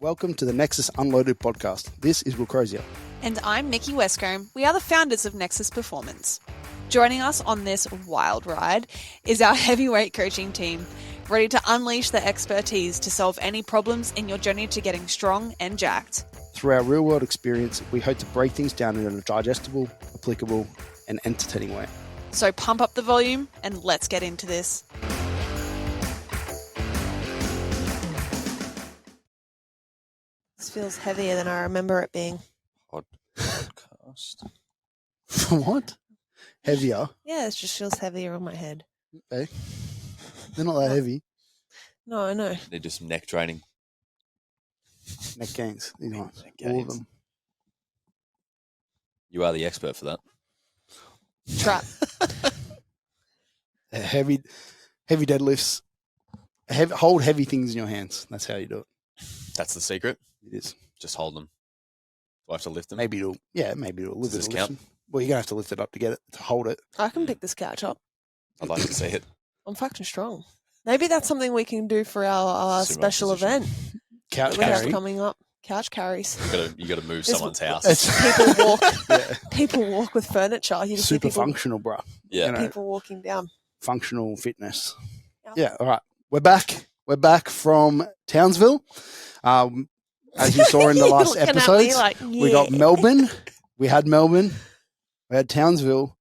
Welcome to the Nexus Unloaded podcast. This is Will Crozier. And I'm Nikki Westcombe. We are the founders of Nexus Performance. Joining us on this wild ride is our heavyweight coaching team, ready to unleash their expertise to solve any problems in your journey to getting strong and jacked. Through our real-world experience, we hope to break things down in a digestible, applicable, and entertaining way. So pump up the volume and let's get into this. This feels heavier than I remember it being. Podcast. What? Heavier? Yeah, it just feels heavier on my head. Okay. They're not that heavy. No, I know. They do some neck training. Neck gains. These ones. Neck All of gains. them. You are the expert for that. Trap. Heavy deadlifts. Hold heavy things in your hands. That's how you do it. That's the secret. It is. Just hold them. Do I have to lift them? Maybe it'll lift Does this it. count? Well, you're going to have to lift it up to get it, to hold it. I can pick this couch up. I'd like to see it. I'm fucking strong. Maybe that's something we can do for our Sumo special position. event Couch we have carry. coming up. Couch carries. You got to move This- someone's house. People walk. Yeah. People walk with furniture. You can see Super people, functional, bro. Yeah. You know, people walking down. functional fitness. Yeah. Yeah, all right. We're back. We're back from Townsville. As you saw in the You're last looking at me episodes, like, we got yeah. Melbourne. We had Melbourne. We had Townsville.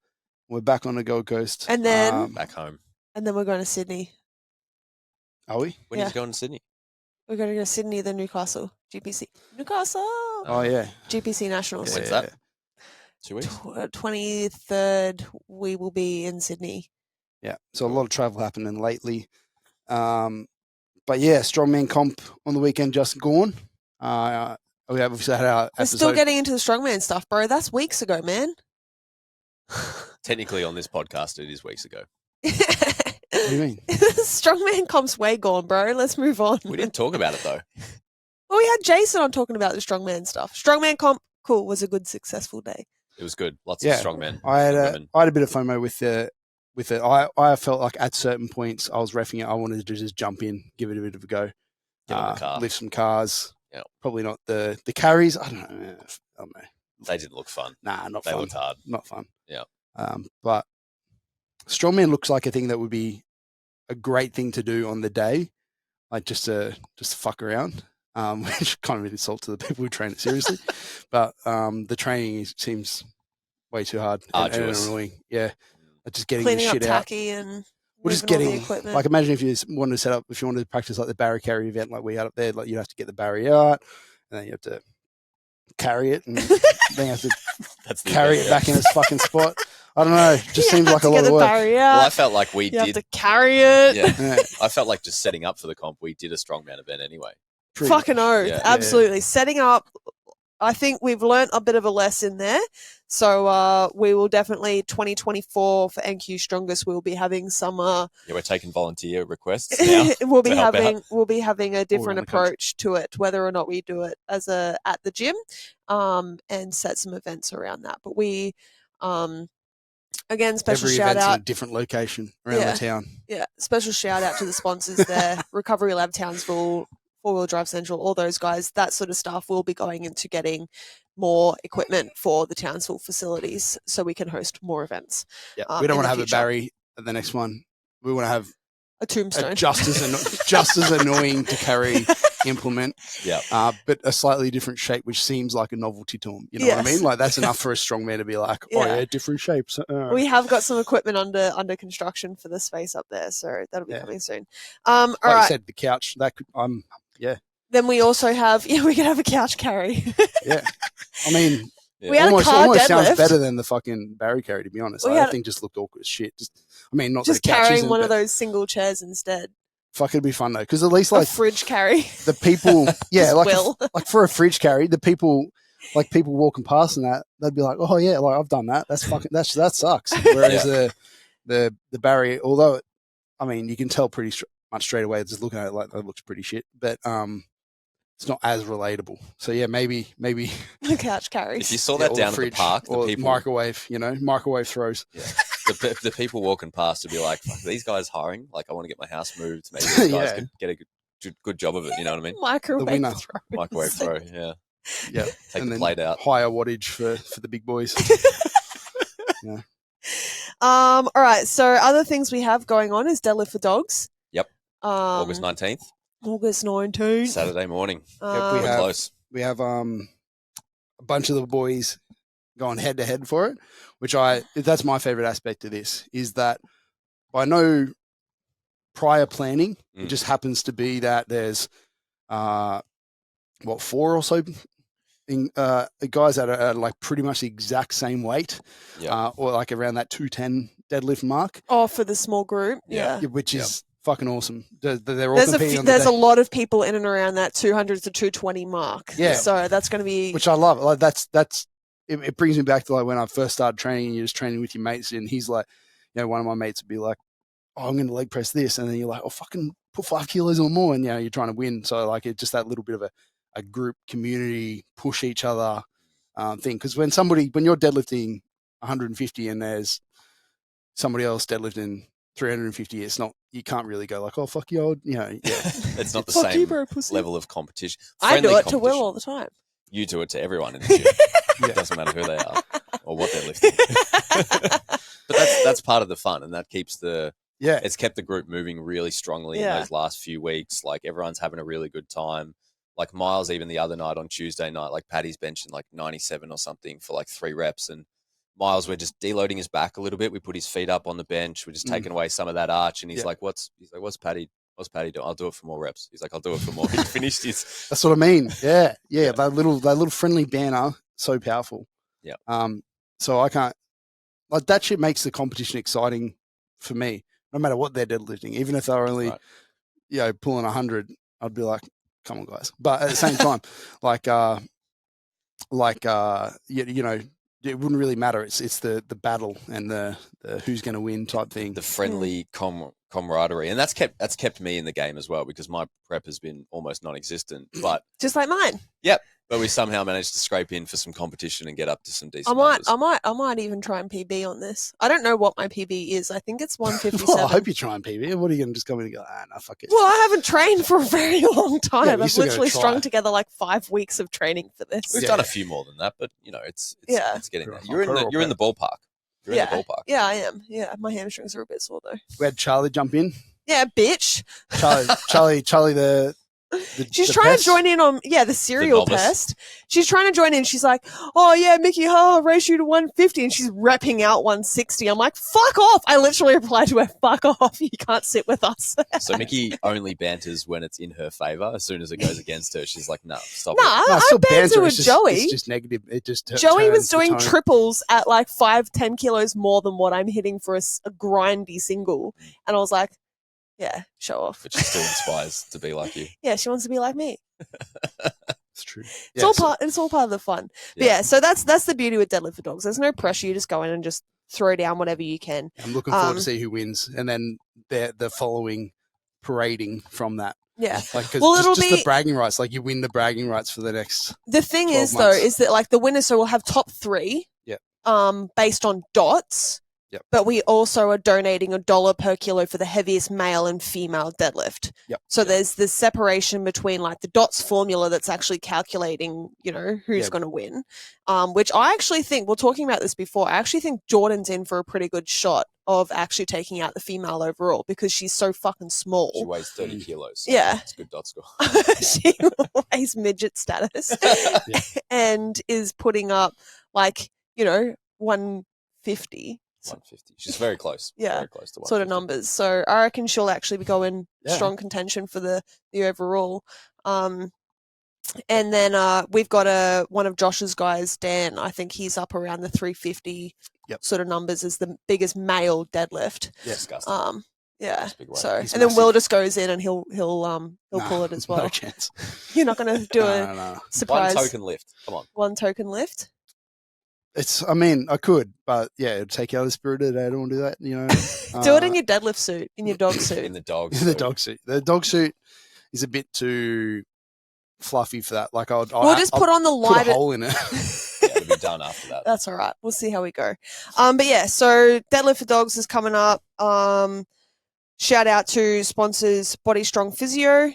We're back on the Gold Coast. And then- Back home. And then we're going to Sydney. Are we? When Yeah. did you go to Sydney? We're going to go to Sydney, then Newcastle. GPC. Newcastle! Oh, yeah. GPC Nationals. When's that? 2 weeks? 23rd, we will be in Sydney. Yeah. So a lot of travel happening lately. But yeah, strongman comp on the weekend just gone. We obviously had our We're episode. still getting into the strongman stuff, bro. That's weeks ago, man. Technically, on this podcast, it is weeks ago. What do you mean? Strongman comp's way gone, bro. Let's move on. We didn't talk about it, though. Well, we had Jason on talking about the strongman stuff. Strongman comp, cool, was a good, successful day. It was good. Lots Yeah. of strong men. I had women. a bit of FOMO with it. I felt like at certain points I was reffing it. I wanted to just jump in, give it a bit of a go, Get on the car. lift some cars. Yep. Probably not the carries. I don't know. They didn't look fun. Nah, not They fun. looked hard. Not fun. Yeah. But strongman looks like a thing that would be a great thing to do on the day, like just to fuck around. Which kind of an insult to the people who train it seriously. But the training seems way too hard and Arduous. annoying. Yeah. Like just getting Cleaning the up shit out. tacky and We're just moving all the getting equipment. like imagine if you wanted to set up if you wanted to practice like the barrier carry event like we had up there, like you'd have to get the barrier out and then you have to carry it and then you have to That's the carry best. it back in its fucking spot. I don't know. It just You seems have like a to lot get of the work. barrier Well, I out. felt like we You have did. to carry it. Yeah. Yeah, I felt like just setting up for the comp, we did a strongman event anyway. pretty Fucking oath. Yeah. Absolutely. Setting up, I think we've learnt a bit of a lesson there. So we will definitely, 2024 for NQ Strongest, we'll be having some, Yeah, we're taking volunteer requests now. we'll be to help out. having a different around the country. approach to it, whether or not we do it as at the gym, and set some events around that. But we, again, special Every shout event's in a out. different location around Yeah. the town. Yeah, special shout out to the sponsors there, Recovery Lab Townsville, Four Wheel Drive Central, all those guys. That sort of stuff will be going into getting more equipment for the Townsville facilities so we can host more events. Yeah, we don't in want to the have future. a Barry at the next one. We want to have A tombstone. a just as annoying to carry implement, Yeah. but a slightly different shape, which seems like a novelty to them. You know what I Yes. mean? Like that's enough for a strong man to be like, oh Yeah. yeah, different shapes. We have got some equipment under construction for the space up there, so that'll be Yeah. coming soon. All like right. you said, the couch. That could. Then we also have we can have a couch carry. Yeah. I mean, Yeah. We had almost a car sounds deadlift. better than the fucking Barry carry. To be honest, We like, had- that thing just looked awkward as shit. I mean, not Just that the couch carrying isn't, one of but those single chairs instead. Fuck, it'd be fun though, because at least A like fridge carry. the people, yeah, Just like will. like for a fridge carry, the people. Like people walking past and that, they'd be like, "Oh yeah, like I've done that. That's fucking that sucks." Whereas the Barry, although I mean, you can tell pretty much straight away just looking at it like that looks pretty shit, but it's not as relatable. So yeah, maybe The couch carry. If you saw yeah, that or down at the fridge park, the or people, microwave, microwave throws. yeah, the people walking past would be like, "Fuck, are these guys hiring? Like, I want to get my house moved. Maybe these guys Yeah. could get a good good job of it. You know what I mean? Microwave The winner. throws. Microwave throw. Yeah. Yeah. Take And the then plate out. higher wattage for the big boys. Yeah. All right. So other things we have going on is Deadlift for Dogs. Yep. Um, August 19th, August 19th. Saturday morning. Yep, we We're have close. we have a bunch of the boys going head to head for it, which that's my favorite aspect of this, is that by no prior planning, it just happens to be that there's 4 or so guys that are like pretty much the exact same weight, Yep. or like around that 210 deadlift mark, Oh, for the small group. Yeah. Yeah. which is fucking awesome. They're all There's competing on the there's day, a lot of people in and around that 200 to 220 mark. Yeah. So that's going to be. which I love. Like it brings me back to like when I first started training. You're just training with your mates, and he's like, one of my mates would be like, "Oh, I'm going to leg press this," and then you're like, "Oh, fucking put 5 kilos or more," and you're trying to win. So like it's just that little bit of a group community push each other thing. Because when you're deadlifting 150 and there's somebody else deadlifting 350, you can't really go like, "Oh, fuck you, It's not the Fuck you, same bro, pussy. level of competition. I do Friendly it to Will competition. all the time. You do it to everyone in the gym. It doesn't matter who they are or what they're lifting. But that's part of the fun, and that keeps it's kept the group moving really strongly in those last few weeks. Like everyone's having a really good time. Like Miles, even the other night on Tuesday night, like Paddy's benching like 97 or something for like 3 reps, and Miles, we're just deloading his back a little bit. We put his feet up on the bench. We're just taking away some of that arch, and he's like, "What's Paddy? What's Paddy doing? I'll do it for more reps." He's like, "I'll do it for more." He finished his. That's what I mean. Yeah. That little friendly banner, so powerful. Yeah. So I can't like that shit makes the competition exciting for me, no matter what they're deadlifting. Even if they're only, pulling 100, I'd be like, "Come on, guys!" But at the same time, it wouldn't really matter. It's the battle and the who's going to win type thing. The friendly camaraderie, and that's kept me in the game as well, because my prep has been almost non-existent. But Just like mine. Yep. But we somehow managed to scrape in for some competition and get up to some decent I numbers. might even try and PB on this. I don't know what my PB is. I think it's 157. Well, I hope you try and PB. What are you going to just come in and go, no, fuck it? Well, I haven't trained for a very long time. Yeah, but you I've still gotta literally try. strung together like 5 weeks of training for this. We've done a few more than that, but it's getting there. You're in the ballpark. You're in the ballpark. Yeah, I am. Yeah, my hamstrings are a bit sore though. We had Charlie jump in. Yeah, bitch. Charlie, She's the trying pest. to join in on the cereal novice. pest. She's trying to join in. She's like, "Oh yeah, Mikki, I'll race you to 150," and she's repping out 160. I'm like, "Fuck off!" I literally replied to her, "Fuck off! You can't sit with us." So Mikki only banters when it's in her favor. As soon as it goes against her, she's like, "No, stop Nah, it." No, I it's still banter with it's Joey. It's just negative. It just Joey was turns the doing tone. triples at like 5-10 kilos more than what I'm hitting for a grindy single, and I was like, "Yeah, show off." But she still inspires to be like you. Yeah, she wants to be like me. It's true. It's all part of the fun. But yeah, so that's the beauty with Deadlift for Dogs. There's no pressure. You just go in and just throw down whatever you can. I'm looking forward to see who wins, and then the following parading from that. Yeah. Like, cause Well, it'll just be the bragging rights. Like you win the bragging rights for the next. the thing 12 is months. though is that like the winner, so we'll have top 3. Yep. Based on dots. Yep. But we also are donating $1 per kilo for the heaviest male and female deadlift. Yep. So there's this separation between like the dots formula that's actually calculating, who's going to win. Which I actually think, we're talking about this before, I actually think Jordan's in for a pretty good shot of actually taking out the female overall because she's so fucking small. She weighs 30 kilos. So Yeah. It's a good dot score. She weighs midget status and is putting up like, 150. 150. She's very close. Yeah, Very close to 150. sort of numbers. So I reckon she'll actually be going strong contention for the overall. And then we've got one of Josh's guys, Dan. I think he's up around the 350 sort of numbers as the biggest male deadlift. Yeah. Disgusting. Yeah. That's a big weight. So He's and then massive. Will just goes in and he'll pull it as well. No chance. You're not going to do a No. surprise One token lift. Come on. one token lift. I could, but yeah, it'd take out the spirit of it. I don't want to do that. Do it in your deadlift suit, in your dog suit. In the dog. the dog suit. The dog suit is a bit too fluffy for that. Like We'll just put on the put a lighter. hole in it. Yeah, it'll be done after that. That's all right. We'll see how we go. But yeah, so Deadlift for Dogs is coming up. Shout out to sponsors Body Strong Physio,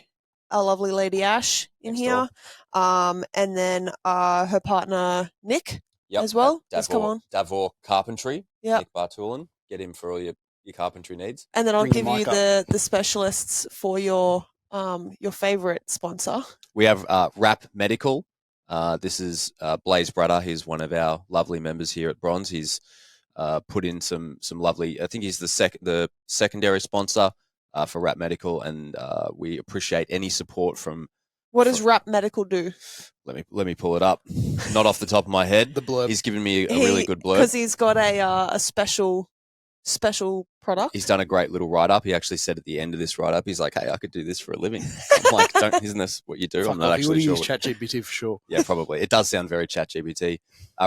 our lovely lady Ash in here. And then her partner Nick as well. He's come on. Davor Carpentry. Yeah. Nick Bartulin. Get him for all your carpentry needs. And then I'll give you the specialists for your favorite sponsor. We have Rap Medical. This is Blaze Brudder. He's one of our lovely members here at Bronze. He's put in some lovely. I think he's the secondary sponsor for Rap Medical, and we appreciate any support from. What does Rap Medical do? Let me pull it up. Not off the top of my head. The blurb. He's given me a really good blurb because he's got a special product. He's done a great little write-up. He actually said at the end of this write-up, he's like, hey, I could do this for a living. I'm like, isn't this what you do? I'm not actually sure. He would use ChatGPT for sure. Yeah, probably. It does sound very ChatGPT.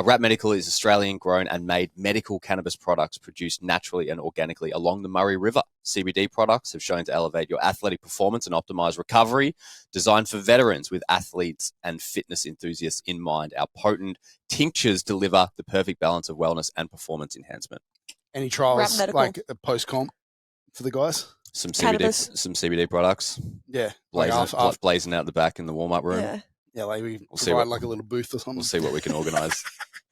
Rap Medical is Australian-grown and made medical cannabis products produced naturally and organically along the Murray River. CBD products have shown to elevate your athletic performance and optimize recovery. Designed for veterans with athletes and fitness enthusiasts in mind, our potent tinctures deliver the perfect balance of wellness and performance enhancement. Any trials like a post-comp for the guys? Some CBD products. Yeah. Blazing out the back in the warm-up room. Yeah, like we'll provide like a little booth or something. We'll see what we can organise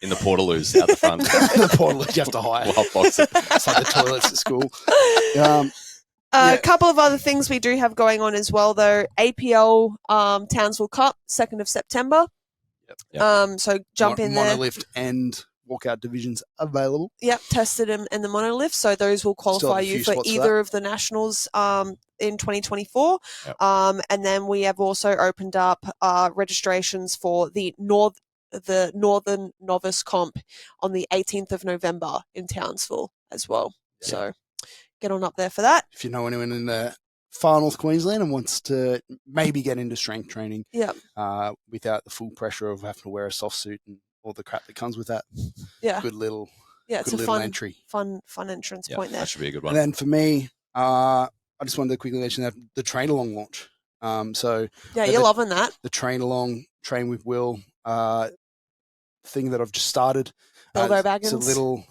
in the portaloos out the front. The portaloos you have to hire. We'll hotbox it. It's like the toilets at school. A couple of other things we do have going on as well, though. APL Townsville Cup, 2nd of September. Yep. So jump in there. Monolift and walkout divisions available. Yep, tested and the monolift. So those will qualify you for either of the nationals in 2024. Yep. And then we have also opened up registrations for the Northern Novice Comp on the 18th of November in Townsville as well. Yep. So get on up there for that. If you know anyone in the far north Queensland and wants to maybe get into strength training without the full pressure of having to wear a soft suit and all the crap that comes with that. Yeah. Good little it's a fun entry. Fun entrance point there. That should be a good one. And then for me, I just wanted to quickly mention that the train along launch. You're loving that. The train along, train with Will thing that I've just started. Bilbo Baggins. It's a little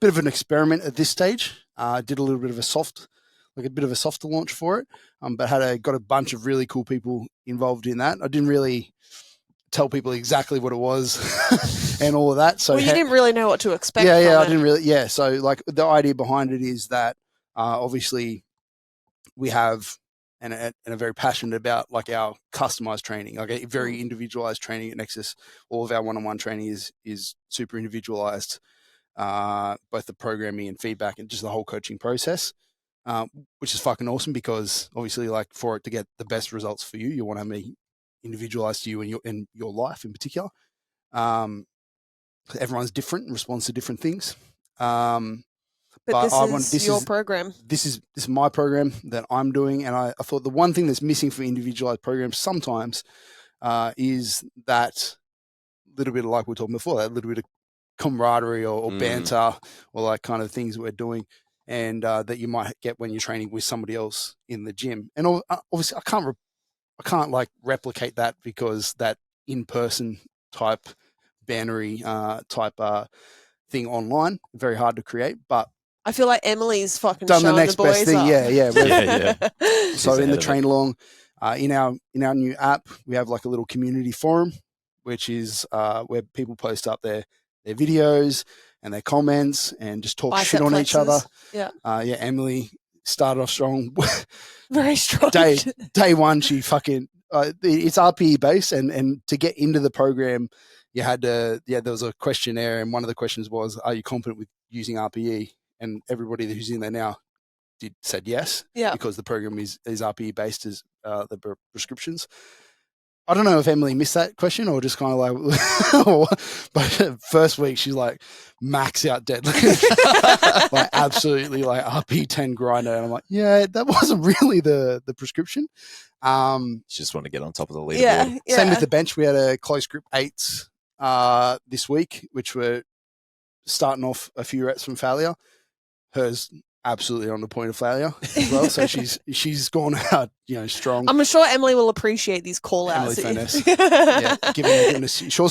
bit of an experiment at this stage. Did a little bit of a softer launch for it, but got a bunch of really cool people involved in that. I didn't really tell people exactly what it was and all of that. So you didn't really know what to expect. I didn't really. Yeah, so like the idea behind it is that obviously we have and are very passionate about like our customized training, like a very individualized training at Nexus. All of our one-on-one training is super individualized, both the programming and feedback and just the whole coaching process. Which is fucking awesome because obviously, like, for it to get the best results for you, you want to be individualized to you and your life in particular. Everyone's different and responds to different things. But this is your program. This is my program that I'm doing, and I thought the one thing that's missing for individualized programs sometimes is that little bit of, like we were talking before, that little bit of camaraderie or banter or like kind of things we're doing. And that you might get when you're training with somebody else in the gym. And obviously, I can't like replicate that because that in-person type bannery type thing online, very hard to create. But I feel like Emily's fucking done showing the next the boys best thing. up. Yeah. So in the train along, in our new app, we have like a little community forum, which is where people post up their videos and their comments and just talk shit on each other. Yeah. Emily started off strong. Very strong. Day one, she fucking, it's RPE based and to get into the program, you had to, there was a questionnaire and one of the questions was, are you confident with using RPE? And everybody who's in there now said yes. Yeah. Because the program is RPE based as the prescriptions. I don't know if Emily missed that question or just kind of like, but first week she's like max out deadlift, like absolutely like RP 10 grinder. And I'm like, yeah, that wasn't really the prescription. Just want to get on top of the leaderboard. Yeah. Same with the bench. We had a close group 8s this week, which were starting off a few reps from failure. Hers absolutely on the point of failure as well. So she's gone out, strong. I'm sure Emily will appreciate these call outs. She also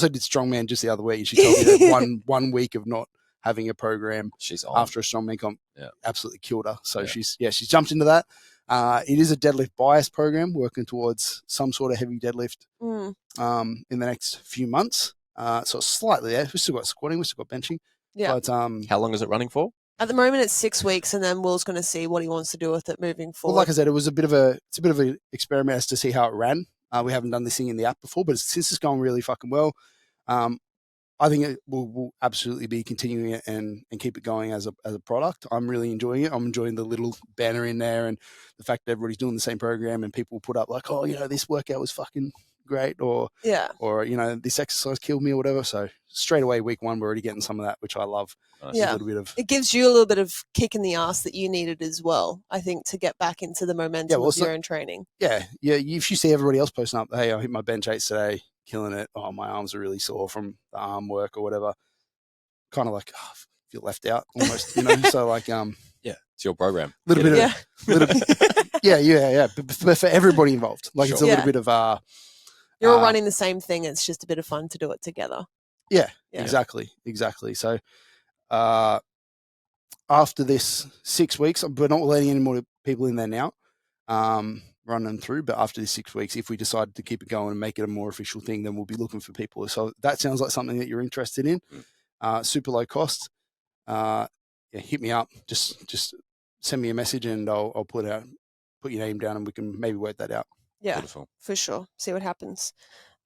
did strongman just the other week. She told me that one week of not having a program she's on after a strongman comp absolutely killed her. So she's jumped into that. It is a deadlift bias program working towards some sort of heavy deadlift in the next few months. So slightly there. We've still got squatting, we've still got benching. Yeah. But how long is it running for? At the moment, it's 6 weeks, and then Will's going to see what he wants to do with it moving forward. Well, like I said, it's a bit of an experiment as to see how it ran. We haven't done this thing in the app before, but since it's going really fucking well, I think we'll absolutely be continuing it and keep it going as a product. I'm really enjoying it. I'm enjoying the little banner in there and the fact that everybody's doing the same program and people put up like, oh, this workout was fucking great, or this exercise killed me or whatever. So straight away, week 1, we're already getting some of that, which I love. Yeah, it gives you a little bit of kick in the ass that you needed as well, I think, to get back into the momentum of your own training. Yeah. If you see everybody else posting up, hey, I hit my bench 8s today, killing it. Oh, my arms are really sore from the arm work or whatever. Kind of like, feel left out almost, So like, yeah, it's your program. Little bit but for everybody involved, like it's a little bit of you're all running the same thing. It's just a bit of fun to do it together. Yeah. Exactly. So, after this 6 weeks, we're not letting any more people in there now, run them through. But after this 6 weeks, if we decide to keep it going and make it a more official thing, then we'll be looking for people. So that sounds like something that you're interested in. Super low cost. Hit me up. Just send me a message and I'll put your name down and we can maybe work that out. Yeah, beautiful. For sure. See what happens.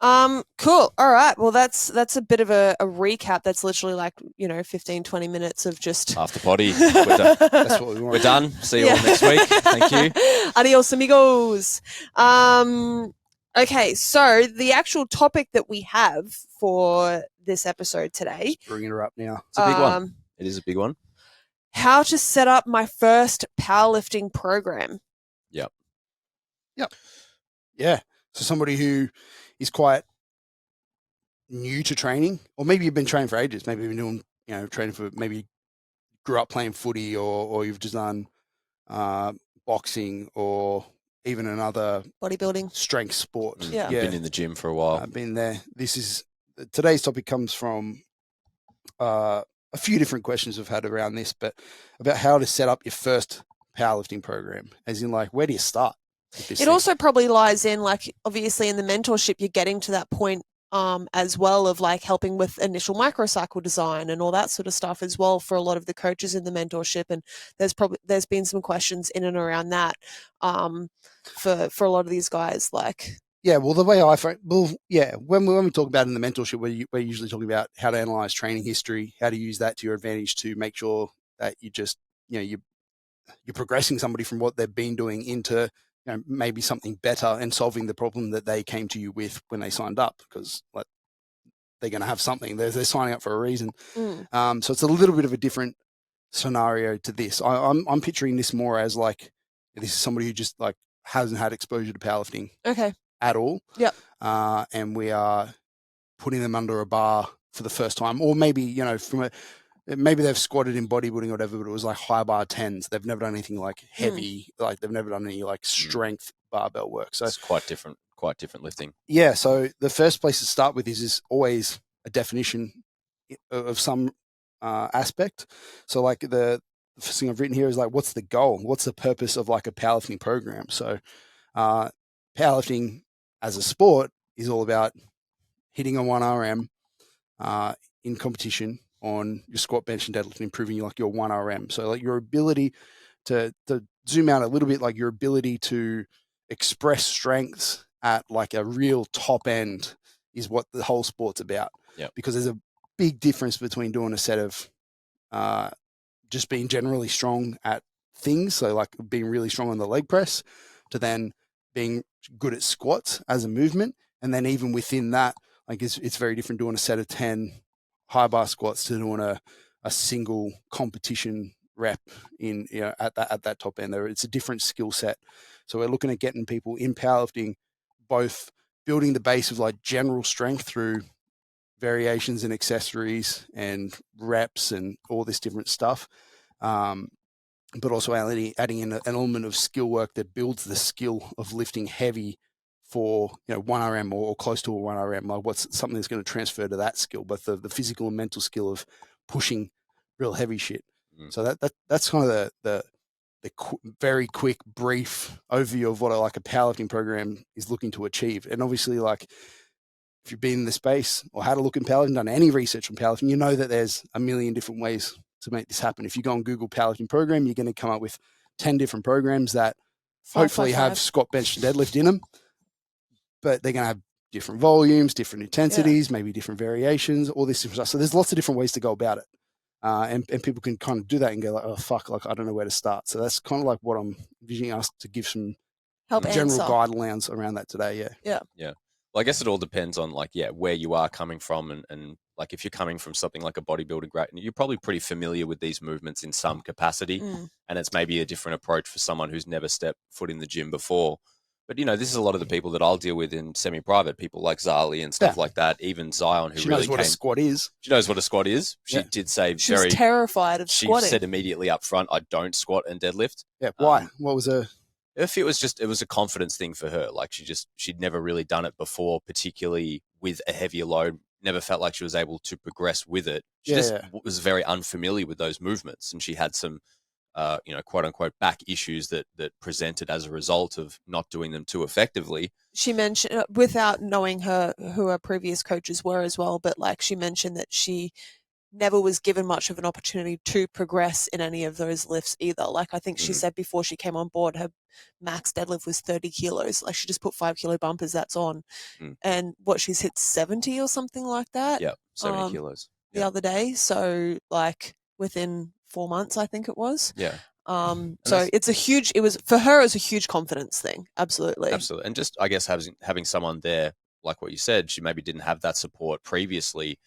Cool. All right. Well, that's a bit of a recap. That's literally like, 15, 20 minutes of just after potty. That's what we want. We're done. See you all next week. Thank you. Adios, amigos. Okay. So the actual topic that we have for this episode today. Just bringing her up now. It's a big one. It is a big one. How to set up my first powerlifting program. Yep. Yeah. So somebody who is quite new to training, or maybe you've been training for ages. Maybe you've been doing, training for, maybe grew up playing footy, or you've just done boxing, or even another bodybuilding, strength sport. Yeah. Been in the gym for a while. I've been there. Today's topic comes from a few different questions we've had around this, but about how to set up your first powerlifting program, as in like, where do you start? It also probably lies in, like, obviously in the mentorship, you're getting to that point as well of like helping with initial microcycle design and all that sort of stuff as well for a lot of the coaches in the mentorship. And there's been some questions in and around that for a lot of these guys. Like, yeah, well, the way I frame, when we talk about in the mentorship, we're usually talking about how to analyze training history, how to use that to your advantage to make sure that you just, you're progressing somebody from what they've been doing into maybe something better and solving the problem that they came to you with when they signed up, because they're going to have something. They're signing up for a reason. So it's a little bit of a different scenario to this. I'm picturing this more as like, this is somebody who just like hasn't had exposure to powerlifting at all. Yep. And we are putting them under a bar for the first time, or maybe, maybe they've squatted in bodybuilding or whatever, but it was like high bar 10s. They've never done anything like heavy, like they've never done any like strength barbell work. So it's quite different lifting. Yeah. So the first place to start with is always a definition of some aspect. So like the first thing I've written here is like, what's the goal? What's the purpose of like a powerlifting program? So powerlifting as a sport is all about hitting a 1RM in competition on your squat, bench, and deadlift, and improving like your 1RM. So like your ability to zoom out a little bit, like your ability to express strengths at like a real top end is what the whole sport's about. Yep. Because there's a big difference between doing a set of just being generally strong at things, so like being really strong on the leg press, to then being good at squats as a movement. And then even within that, like it's very different doing a set of 10 high bar squats to doing a single competition rep in at that top end. There, it's a different skill set. So we're looking at getting people in powerlifting, both building the base of like general strength through variations and accessories and reps and all this different stuff, but also adding in an element of skill work that builds the skill of lifting heavy for 1RM or close to a 1RM. Like what's something that's going to transfer to that skill, both the physical and mental skill of pushing real heavy shit. So that's kind of the very quick, brief overview of what a powerlifting program is looking to achieve. And obviously, like, if you've been in the space or had a look in powerlifting, done any research on powerlifting, you know that there's a million different ways to make this happen. If you go on Google powerlifting program, you're going to come up with 10 different programs that hopefully have squat, bench, and deadlift in them, but they're going to have different volumes, different intensities, maybe different variations, all this different stuff. So there's lots of different ways to go about it. And people can kind of do that and go like, oh, fuck, like, I don't know where to start. So that's kind of like what I'm envisioning us to give some general guidelines around that today. Yeah. Well, I guess it all depends on where you are coming from and like if you're coming from something like a bodybuilding grade, you're probably pretty familiar with these movements in some capacity, and it's maybe a different approach for someone who's never stepped foot in the gym before. But this is a lot of the people that I'll deal with in semi-private, people like Zali and stuff like that. Even Zion, who she knows what a squat is. She knows what a squat is. She did say she's terrified of squatting. She said immediately up front, "I don't squat and deadlift." Yeah, why? What was her? If it was a confidence thing for her. Like she'd never really done it before, particularly with a heavier load. Never felt like she was able to progress with it. She was very unfamiliar with those movements, and she had some, quote unquote, back issues that presented as a result of not doing them too effectively. She mentioned, without knowing who her previous coaches were as well, but like she mentioned that she never was given much of an opportunity to progress in any of those lifts either. Like I think she said before she came on board, her max deadlift was 30 kilos. Like she just put 5 kilo bumpers, that's on. And she's hit 70 or something like that. Yeah, 70 kilos. The other day. So like within 4 months, I think it was. Yeah. So it was for her, it was a huge confidence thing. Absolutely. And just, I guess, having someone there, like what you said, she maybe didn't have that support previously.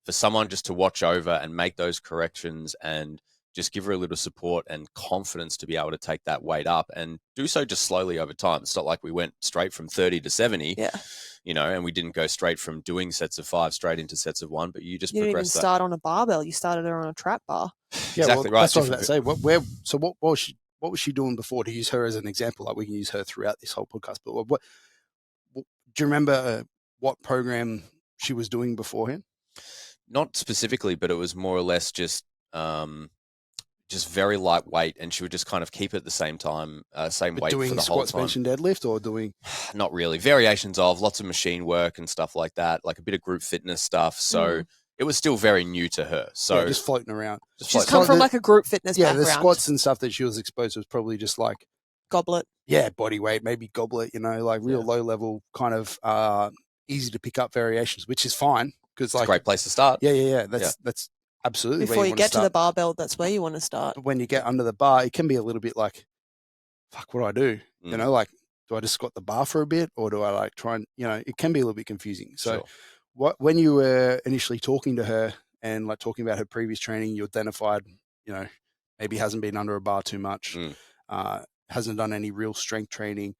For someone just to watch over and make those corrections and just give her a little support and confidence to be able to take that weight up and do so just slowly over time. It's not like we went straight from 30 to 70, and we didn't go straight from doing sets of 5 straight into sets of 1, but you just progressed. You didn't even start on a barbell. You started her on a trap bar. Yeah, exactly right. That's what I was about to say. What was she doing before, to use her as an example? Like we can use her throughout this whole podcast, but what do you remember what program she was doing beforehand? Not specifically, but it was more or less just very lightweight, and she would just kind of keep it at the same time, same weight for the whole time. Doing squats, bench, and deadlift, or doing? Not really. Variations of lots of machine work and stuff like that, like a bit of group fitness stuff. So it was still very new to her. So just floating around. She's come from like a group fitness background. The squats and stuff that she was exposed to was probably just like goblet. Yeah, body weight, maybe goblet. Like real low level kind of easy to pick up variations, which is fine. It's a great place to start. Yeah. That's absolutely before you get to the barbell. That's where you want to start. But when you get under the bar, it can be a little bit like, fuck, what do I do? Like, do I just squat the bar for a bit, or do I like try and it can be a little bit confusing. So, when you were initially talking to her and like talking about her previous training, you identified, maybe hasn't been under a bar too much, hasn't done any real strength training.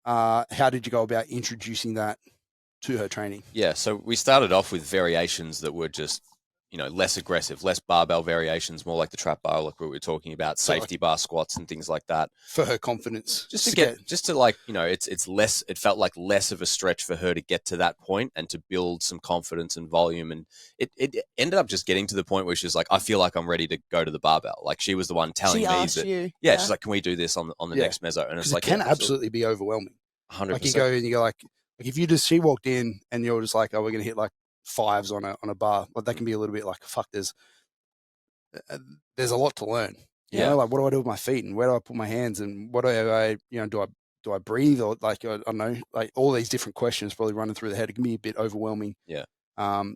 How did you go about introducing that to her training? Yeah, so we started off with variations that were just, less aggressive, less barbell variations, more like the trap bar, like we were talking about, safety bar squats and things like that. For her confidence. It felt like less of a stretch for her to get to that point and to build some confidence and volume. And it ended up just getting to the point where she's like, I feel like I'm ready to go to the barbell. Like she was the one telling me that. Yeah, she's like, can we do this on the next meso? And it's like, it can absolutely be overwhelming. 100%. Like you go and you go like if she walked in and you're just like, oh, we're going to hit like 5s on a bar, like that can be a little bit like, fuck, there's a lot to learn. You know, like what do I do with my feet and where do I put my hands and what do I do I breathe, or like I don't know, like all these different questions probably running through the head. It can be a bit overwhelming. Yeah.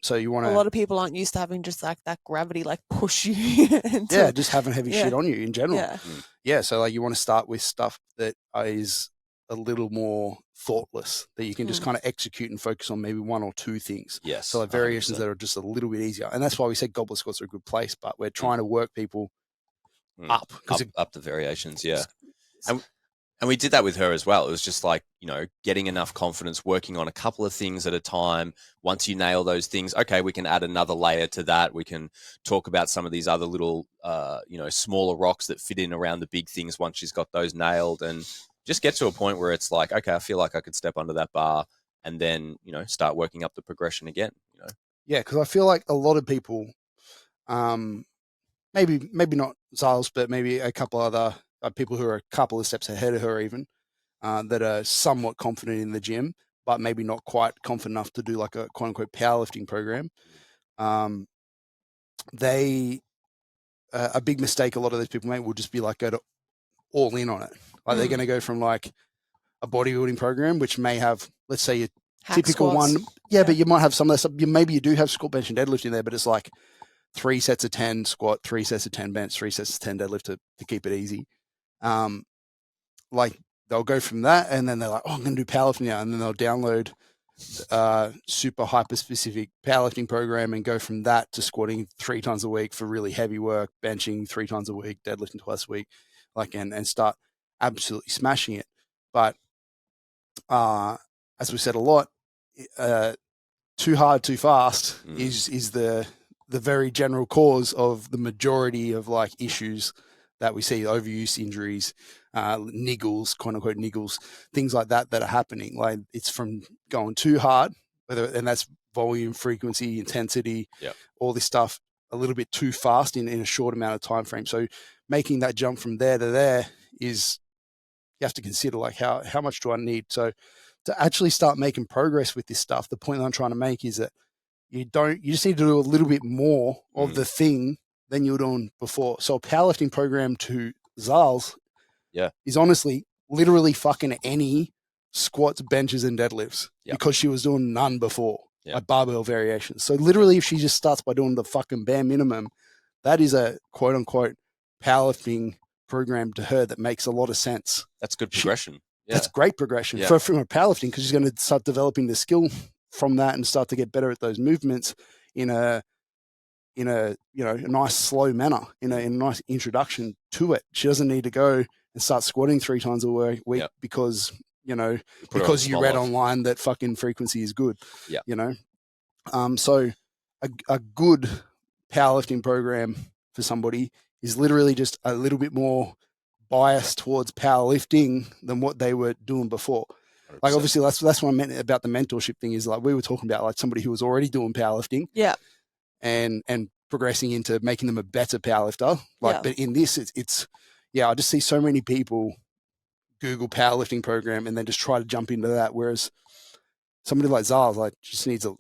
So you want to. A lot of people aren't used to having just like that gravity like push you. Just having heavy shit on you in general. Yeah. So like you want to start with stuff that is a little more thoughtless, that you can just kind of execute and focus on maybe 1 or 2 things. Yes. So like variations 100%. That are just a little bit easier. And that's why we said goblet squats are a good place, but we're trying to work people up the variations. Yeah. And we did that with her as well. It was just like, getting enough confidence, working on a couple of things at a time. Once you nail those things, okay, we can add another layer to that. We can talk about some of these other little, smaller rocks that fit in around the big things once she's got those nailed, and just get to a point where it's like, okay, I feel like I could step under that bar and then, start working up the progression again. Yeah, because I feel like a lot of people, maybe maybe not Zales, but maybe a couple other people who are a couple of steps ahead of her even, that are somewhat confident in the gym, but maybe not quite confident enough to do like a quote unquote powerlifting program. A big mistake a lot of those people make will just be like go to all in on it. Like they're going to go from like a bodybuilding program, which may have, let's say, your typical squats. one. Yeah, but you might have some of that stuff. Maybe you do have squat, bench, and deadlift in there, but it's like 3 sets of 10 squat, 3 sets of 10 bench, 3 sets of 10 deadlift to keep it easy. Like they'll go from that, and then they're like, oh, I'm going to do powerlifting now. And then they'll download super hyper specific powerlifting program and go from that to squatting 3 times a week for really heavy work, benching 3 times a week, deadlifting twice a week, like and start absolutely smashing it. But as we said a lot, too hard, too fast is the very general cause of the majority of like issues that we see: overuse, injuries, niggles, quote unquote niggles, things like that are happening. Like it's from going too hard, and that's volume, frequency, intensity, all this stuff a little bit too fast in a short amount of time frame. So making that jump from there to there is, you have to consider like how much do I need? So to actually start making progress with this stuff, the point that I'm trying to make is that you just need to do a little bit more of the thing than you were doing before. So a powerlifting program to Zales is honestly literally fucking any squats, benches, and deadlifts because she was doing none before, like barbell variations. So literally if she just starts by doing the fucking bare minimum, that is a quote unquote powerlifting program to her that makes a lot of sense. That's good progression. That's great progression from a powerlifting, because she's going to start developing the skill from that and start to get better at those movements in a a nice slow manner, in a nice introduction to it. She doesn't need to go and start squatting 3 times a week because because you read online that fucking frequency is good. So a good powerlifting program for somebody is literally just a little bit more biased towards powerlifting than what they were doing before. 100%. Like obviously that's what I meant about the mentorship thing, is like we were talking about like somebody who was already doing powerlifting and progressing into making them a better powerlifter. But in this it's I just see so many people Google powerlifting program and then just try to jump into that, whereas somebody like Zara's like just needs a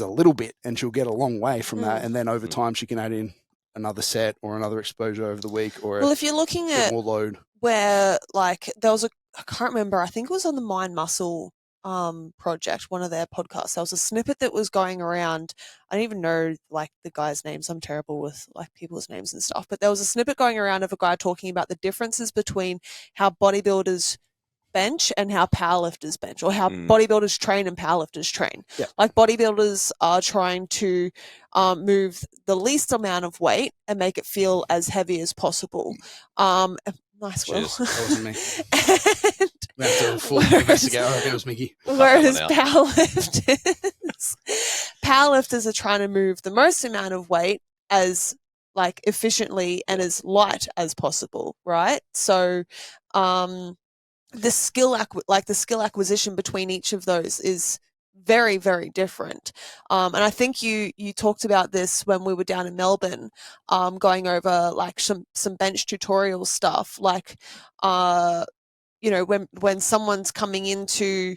little bit and she'll get a long way from that, and then over time she can add in another set or another exposure over the week, or if you're looking at more load, where like there was I can't remember, I think it was on the Mind Muscle project, one of their podcasts, there was a snippet that was going around. I don't even know like the guys' names, I'm terrible with like people's names and stuff, but there was a snippet going around of a guy talking about the differences between how bodybuilders bench and how powerlifters bench, or how bodybuilders train and powerlifters train. Like bodybuilders are trying to move the least amount of weight and make it feel as heavy as possible. Nice, Will. That wasn't me. We have to fully investigate. Oh, it was Mikki. Whereas powerlifters are trying to move the most amount of weight as like efficiently and as light as possible, right? So the skill acquisition between each of those is very, very different. And I think you talked about this when we were down in Melbourne, going over like some bench tutorial stuff, like when someone's coming into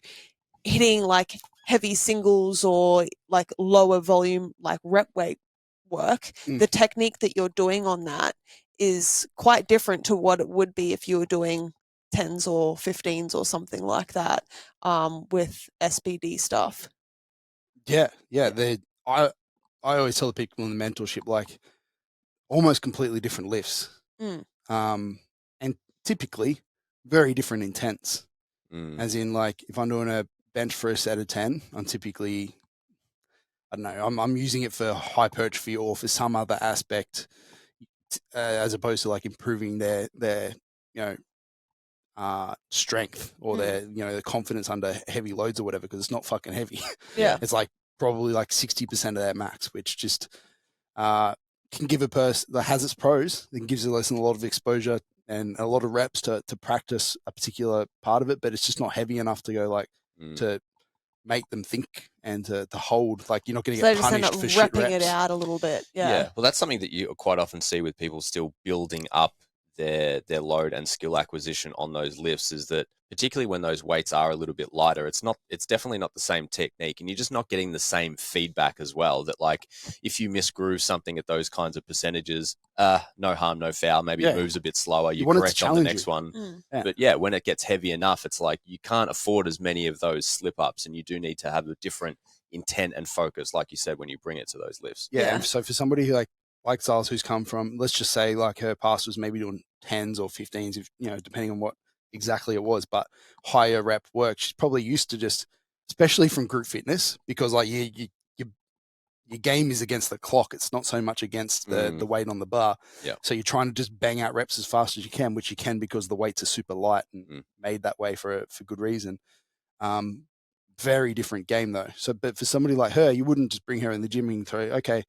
hitting like heavy singles or like lower volume like rep weight work, the technique that you're doing on that is quite different to what it would be if you were doing 10s or 15s or something like that with SBD stuff. I always tell the people in the mentorship, like almost completely different lifts, and typically very different intents. As in, like if I'm doing a bench for a set of 10, I'm typically, I don't know, I'm using it for hypertrophy or for some other aspect, as opposed to like improving their strength or their their confidence under heavy loads or whatever, because it's not fucking heavy. It's like probably like 60% of their max, which just can give a person that has its pros. It gives a person a lot of exposure and a lot of reps to practice a particular part of it, but it's just not heavy enough to go like to make them think and to hold. Like, you're not going to So they get just end punished up for shit repping it reps. out a little bit. Yeah. Well, that's something that you quite often see with people still building up their load and skill acquisition on those lifts, is that particularly when those weights are a little bit lighter, it's definitely not the same technique, and you're just not getting the same feedback as well. That, like, if you misgroove something at those kinds of percentages, no harm, no foul. Maybe it moves a bit slower. You correct on the next one. But when it gets heavy enough, it's like you can't afford as many of those slip ups, and you do need to have a different intent and focus, like you said, when you bring it to those lifts. And so for somebody who like Styles, who's come from, let's just say, like, her past was maybe doing 10s or 15s, if, depending on what exactly it was, but higher rep work, she's probably used to just, especially from group fitness, because like your game is against the clock. It's not so much against the weight on the bar. So you're trying to just bang out reps as fast as you can, which you can because the weights are super light and made that way for good reason. Very different game though. So, but for somebody like her, you wouldn't just bring her in the gym and throw, okay,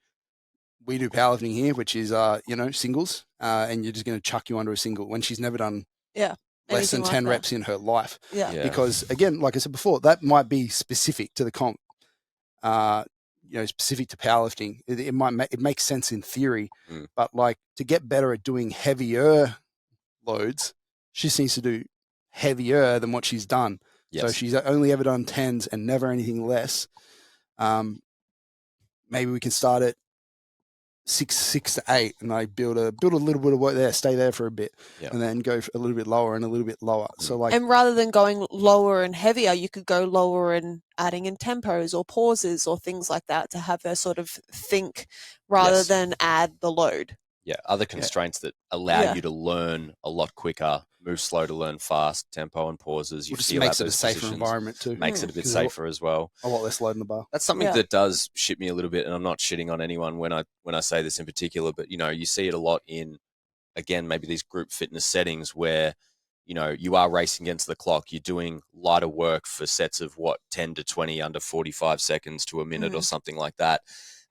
we do powerlifting here, which is, singles, and you're just going to chuck you under a single when she's never done less than 10 reps in her life. Because again, like I said before, that might be specific to the comp, specific to powerlifting. It makes sense in theory, but like, to get better at doing heavier loads, she just needs to do heavier than what she's done. So she's only ever done 10s and never anything less. Maybe we can start at 6 to 8, and I build a little bit of work there, stay there for a bit, and then go a little bit lower and a little bit lower. So like, and rather than going lower and heavier, you could go lower and adding in tempos or pauses or things like that to have her sort of think rather than add the load. Other constraints that allow you to learn a lot quicker, move slow to learn fast, tempo and pauses. It makes it a safer environment too. Makes it a bit safer as well. A lot less load in the bar. That's something that does shit me a little bit, and I'm not shitting on anyone when I say this in particular, but you see it a lot in, again, maybe these group fitness settings where you are racing against the clock. You're doing lighter work for sets of 10 to 20 under 45 seconds to a minute or something like that.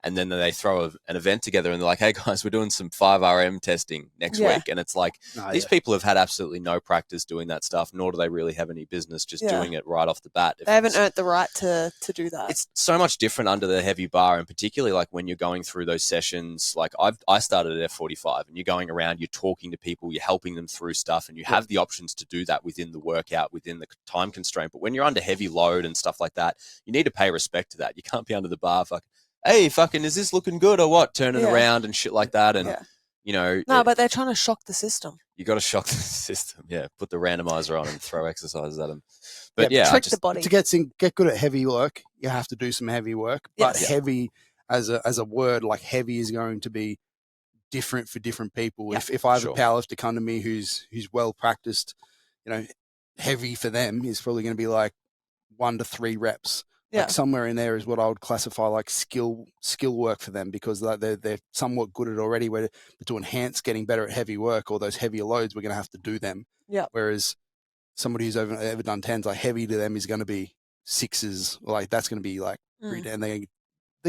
And then they throw an event together and they're like, hey guys, we're doing some 5RM testing next week. And it's like, these people have had absolutely no practice doing that stuff, nor do they really have any business just doing it right off the bat. They haven't earned the right to do that. It's so much different under the heavy bar, and particularly like when you're going through those sessions. Like I started at F45, and you're going around, you're talking to people, you're helping them through stuff, and you have the options to do that within the workout, within the time constraint. But when you're under heavy load and stuff like that, you need to pay respect to that. You can't be under the bar hey, fucking, is this looking good or what? Turning around and shit like that. And, No, but they're trying to shock the system. You got to shock the system. Put the randomizer on and throw exercises at them. But trick the body. To get good at heavy work, you have to do some heavy work. But heavy as a word, like, heavy is going to be different for different people. If I have a powerlifter come to me who's well practiced, heavy for them is probably going to be like 1 to 3 reps. Like, somewhere in there is what I would classify like skill work for them, because they're somewhat good at already. But to enhance getting better at heavy work or those heavier loads, we're going to have to do them. Whereas somebody who's ever done 10s, like, heavy to them is going to be 6s. Like, that's going to be like, and they're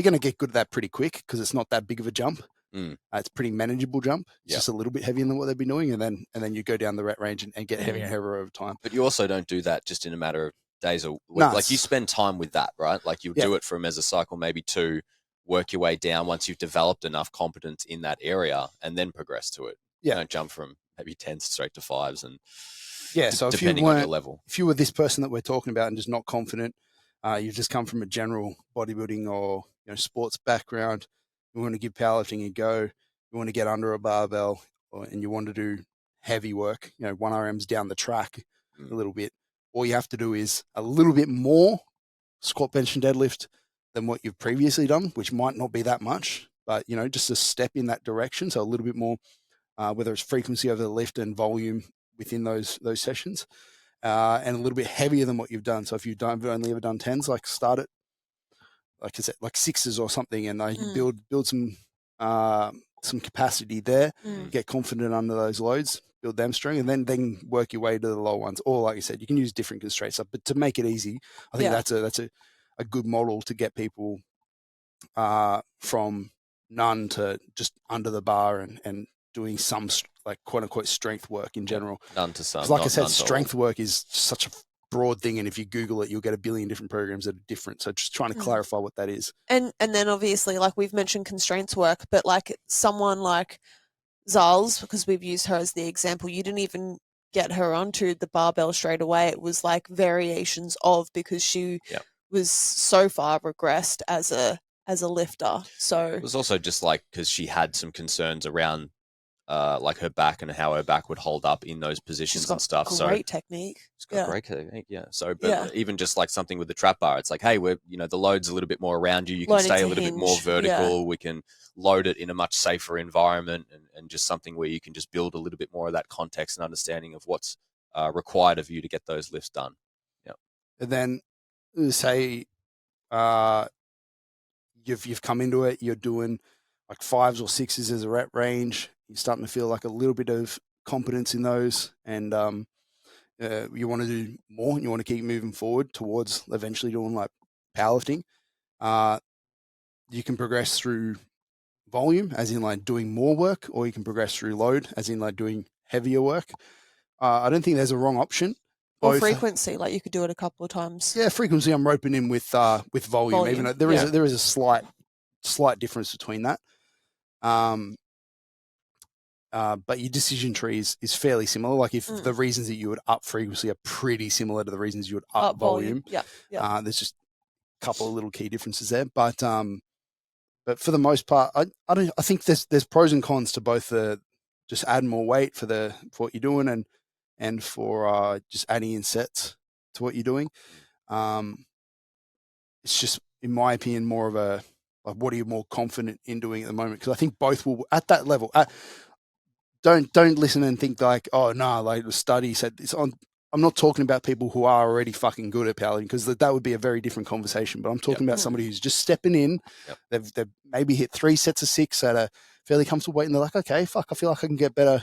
going to get good at that pretty quick because it's not that big of a jump. It's a pretty manageable jump. It's just a little bit heavier than what they've been doing, and then you go down the rep range and get heavier and heavier over time. But you also don't do that just in a matter of days or week. Like, you spend time with that, right? Like, you do it for a mesocycle, maybe 2, work your way down once you've developed enough competence in that area, and then progress to it. You don't jump from maybe 10s straight to 5s, and so depending on your level. If you were this person that we're talking about and just not confident, you've just come from a general bodybuilding or sports background, you want to give powerlifting a go, you want to get under a barbell, and you want to do heavy work, 1RMs down the track a little bit. All you have to do is a little bit more squat, bench, and deadlift than what you've previously done, which might not be that much, but, just a step in that direction. So a little bit more, whether it's frequency over the lift and volume within those sessions, and a little bit heavier than what you've done. So if you've only ever done 10s, like, start it, like I said, like 6s or something, and build some capacity there, get confident under those loads, build them strong, and then work your way to the low ones. Or, like you said, you can use different constraints, but to make it easy, I think that's a good model to get people from none to just under the bar and doing some, like, quote unquote strength work in general. None to some. Like I said, strength work is such a broad thing, and if you Google it, you'll get a billion different programs that are different. So just trying to clarify what that is. And then obviously, like we've mentioned constraints work, but like someone like Zals, because we've used her as the example, you didn't even get her onto the barbell straight away. It was like variations of, because she was so far regressed as a lifter. So it was also just like because she had some concerns around like her back and how her back would hold up in those positions and stuff. Great technique. She's got great technique, So, but even just like something with the trap bar, it's like, hey, we're the load's a little bit more around you. You can stay a little bit more vertical. We can load it in a much safer environment, and just something where you can just build a little bit more of that context and understanding of what's required of you to get those lifts done. Yeah. And then say you've come into it, you're doing like 5s or 6s as a rep range. You're starting to feel like a little bit of competence in those, and you want to do more, and you want to keep moving forward towards eventually doing like powerlifting. You can progress through volume, as in like doing more work, or you can progress through load, as in like doing heavier work. I don't think there's a wrong option. Or frequency, like you could do it a couple of times. Yeah, frequency I'm roping in with volume. Even though there is a slight difference between that. But your decision tree is fairly similar. Like if the reasons that you would up frequency are pretty similar to the reasons you would up volume. There's just a couple of little key differences there. But for the most part, I think there's pros and cons to both the just add more weight for what you're doing and for just adding in sets to what you're doing. It's just, in my opinion, more of a like, what are you more confident in doing at the moment? Because I think both will at that level. Don't listen and think like, oh no, like the study said it's on. I'm not talking about people who are already fucking good at powerlifting, because that would be a very different conversation. But I'm talking about somebody who's just stepping in. They've maybe hit 3 sets of 6 at a fairly comfortable weight, and they're like, okay, fuck, I feel like I can get better.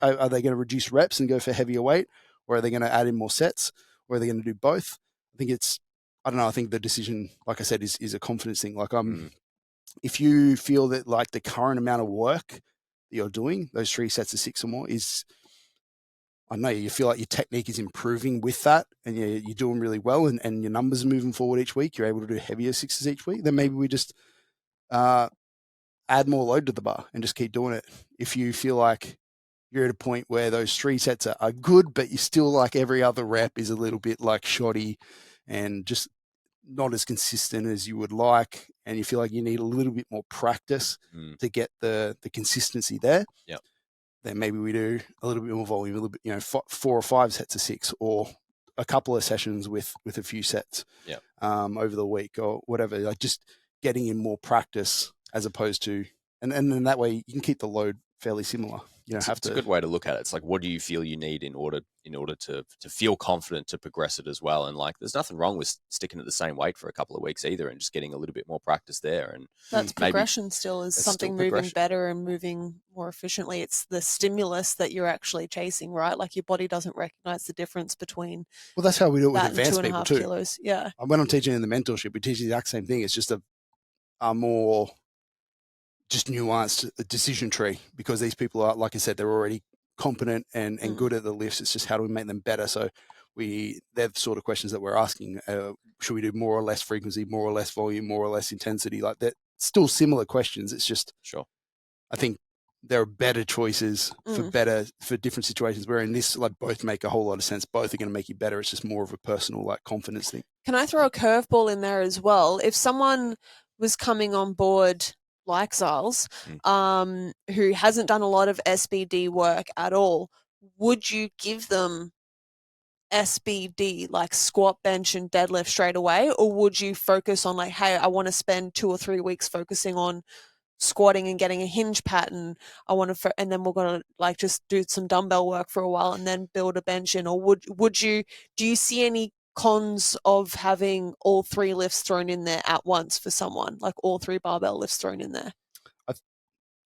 Are they going to reduce reps and go for heavier weight, or are they going to add in more sets, or are they going to do both? I think I don't know. I think the decision, like I said, is a confidence thing. Like if you feel that like the current amount of work that you're doing, those 3 sets of 6 or more, is, I don't know, you feel like your technique is improving with that, and you're doing really well, and your numbers are moving forward each week, you're able to do heavier 6s each week, then maybe we just add more load to the bar and just keep doing it. If you feel like you're at a point where those 3 sets are good, but you still like every other rep is a little bit like shoddy and just not as consistent as you would like, and you feel like you need a little bit more practice to get the consistency there, then maybe we do a little bit more volume, a little bit, 4 or 5 sets of 6, or a couple of sessions with a few sets over the week or whatever, like just getting in more practice as opposed to, and then that way you can keep the load fairly similar. It's a good way to look at it. It's like, what do you feel you need in order to feel confident to progress it as well? And like, there's nothing wrong with sticking at the same weight for a couple of weeks either, and just getting a little bit more practice there. And that's progression still is something moving better and moving more efficiently. It's the stimulus that you're actually chasing, right? Like your body doesn't recognize the difference between. Well, that's how we do it with advanced people too. Kilos. Yeah. When I'm teaching in the mentorship, we teach the exact same thing. It's just a more just nuanced decision tree, because these people are, like I said, they're already competent and good at the lifts. It's just how do we make them better? So they're the sort of questions that we're asking. Should we do more or less frequency, more or less volume, more or less intensity? Like that, still similar questions. It's just, I think there are better choices for different situations, where in this, like, both make a whole lot of sense. Both are going to make you better. It's just more of a personal, like, confidence thing. Can I throw a curveball in there as well? If someone was coming on board like Zals, who hasn't done a lot of SBD work at all, would you give them SBD, like squat, bench, and deadlift straight away? Or would you focus on like, hey, I want to spend 2 or 3 weeks focusing on squatting and getting a hinge pattern. And then we're going to like just do some dumbbell work for a while and then build a bench in? Or do you see any cons of having all 3 lifts thrown in there at once for someone, like all 3 barbell lifts thrown in there?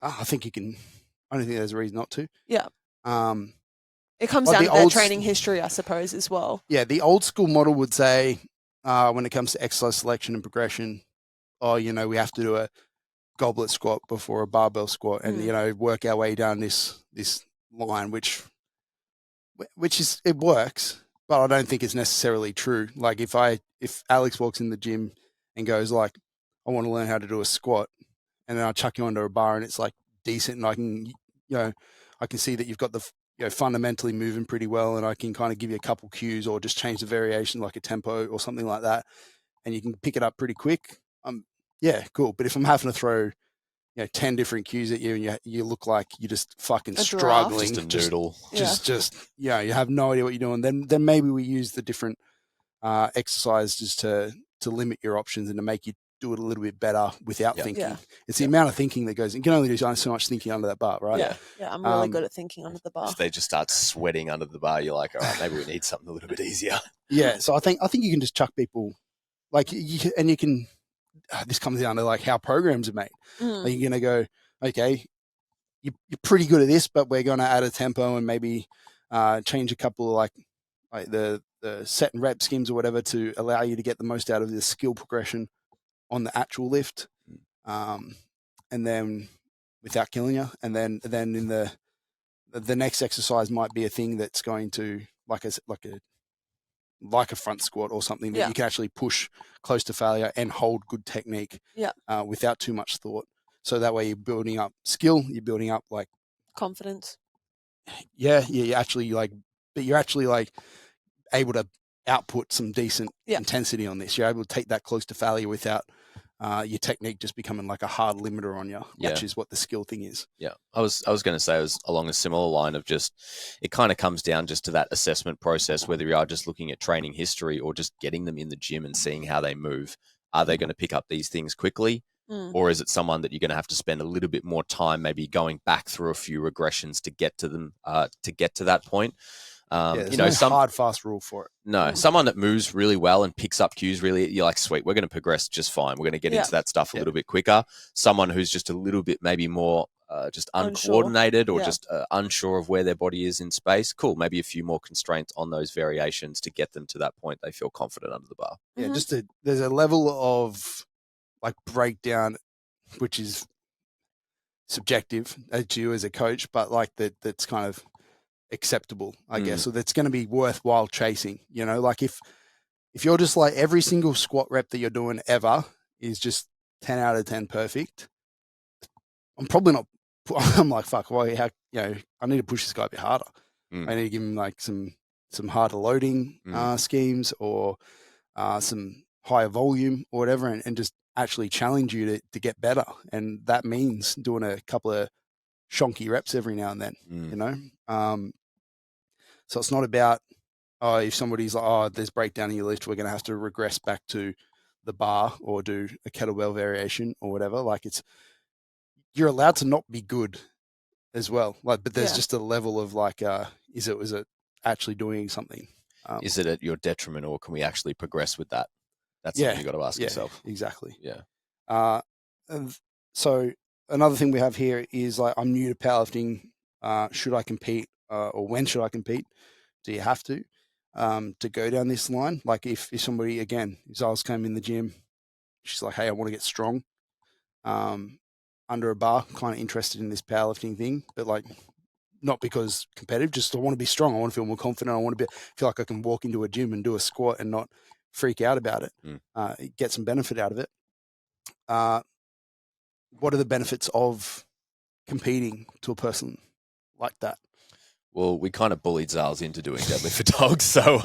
I think you can. I don't think there's a reason not to. Yeah. It comes down to their training history, I suppose, as well. Yeah, the old school model would say, when it comes to exercise selection and progression, we have to do a goblet squat before a barbell squat, and work our way down this line, which is, it works, but I don't think it's necessarily true. Like if Alex walks in the gym and goes like, I want to learn how to do a squat, and then I chuck you onto a bar and it's like decent, and I can, I can see that you've got the, fundamentally moving pretty well, and I can kind of give you a couple cues or just change the variation like a tempo or something like that, and you can pick it up pretty quick. Yeah, cool. But if I'm having to throw 10 different cues at you and you look like you're just fucking struggling. Just a noodle. You have no idea what you're doing. Then maybe we use the different exercises to limit your options and to make you do it a little bit better without thinking. Yeah. It's the amount of thinking that goes in. You can only do so much thinking under that bar, right? Yeah, I'm really good at thinking under the bar. If they just start sweating under the bar, you're like, all right, maybe we need something a little bit easier. Yeah, so I think you can just chuck people, like, and you can, this comes down to like how programs are made. Like you're going to go, okay, you're pretty good at this, but we're going to add a tempo and maybe change a couple of like the set and rep schemes or whatever to allow you to get the most out of the skill progression on the actual lift, and then without killing you. And then in the next exercise might be a thing that's going to like a front squat or something that you can actually push close to failure and hold good technique without too much thought. So that way you're building up skill, you're building up like confidence. Yeah, you're actually like able to output some decent intensity on this. You're able to take that close to failure without your technique just becoming like a hard limiter on you, which is what the skill thing is. Yeah, I was going to say it was along a similar line of just, it kind of comes down just to that assessment process, whether you are just looking at training history or just getting them in the gym and seeing how they move. Are they going to pick up these things quickly? Or is it someone that you're going to have to spend a little bit more time maybe going back through a few regressions to get to them, to get to that point? There's no hard, fast rule for it. No, someone that moves really well and picks up cues really, you're like, sweet, we're going to progress just fine. We're going to get into that stuff a little bit quicker. Someone who's just a little bit maybe more just uncoordinated or just unsure of where their body is in space. Cool, maybe a few more constraints on those variations to get them to that point they feel confident under the bar. Yeah, there's a level of like breakdown, which is subjective to you as a coach, but like that's kind of acceptable, I guess. So that's going to be worthwhile chasing, like if you're just like every single squat rep that you're doing ever is just 10 out of 10 perfect, I'm probably not, I'm like, fuck, why, how, I need to push this guy a bit harder. I need to give him like some harder loading schemes or some higher volume or whatever, and just actually challenge you to get better. And that means doing a couple of shonky reps every now and then, so it's not about, if somebody's like, there's breakdown in your lift, we're going to have to regress back to the bar or do a kettlebell variation or whatever. Like you're allowed to not be good as well. Like, but there's just a level of like, is it actually doing something? Is it at your detriment, or can we actually progress with that? That's something you got to ask yourself. Exactly. Yeah. And so another thing we have here is like, I'm new to powerlifting. Should I compete? Or when should I compete? Do you have to go down this line? Like if somebody, again, Zales came in the gym, she's like, hey, I want to get strong under a bar, kind of interested in this powerlifting thing, but like not because competitive, just I want to be strong. I want to feel more confident. I want to feel like I can walk into a gym and do a squat and not freak out about it, get some benefit out of it. What are the benefits of competing to a person like that? Well, we kind of bullied Zales into doing Deadlift for Dogs, so